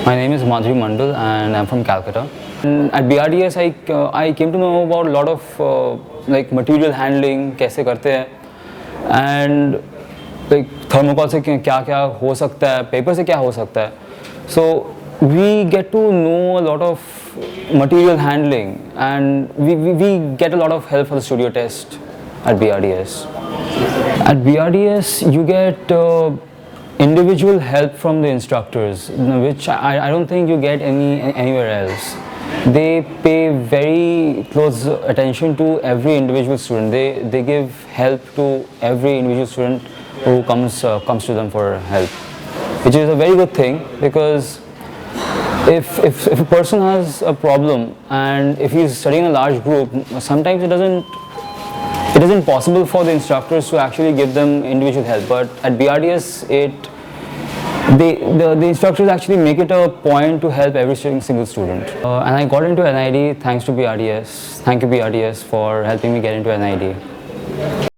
My name is Mandal and I'm from Calcutta. And at BRDS, I came to know about a lot of like material handling, कैसे करते हैं, and like thermocol से क्या हो सकता है, paper से क्या हो सकता है. So we get to know a lot of material handling, and we get a lot of help for the studio test at BRDS. At BRDS, you get individual help from the instructors, which I don't think you get anywhere else. They pay very close attention to every individual student. They give help to every individual student who comes to them for help, which is a very good thing, because if a person has a problem and if he's studying a large group, sometimes it isn't possible for the instructors to actually give them individual help. But at BRDS, the instructors actually make it a point to help every single student. And I got into NID thanks to BRDS. Thank you BRDS for helping me get into NID.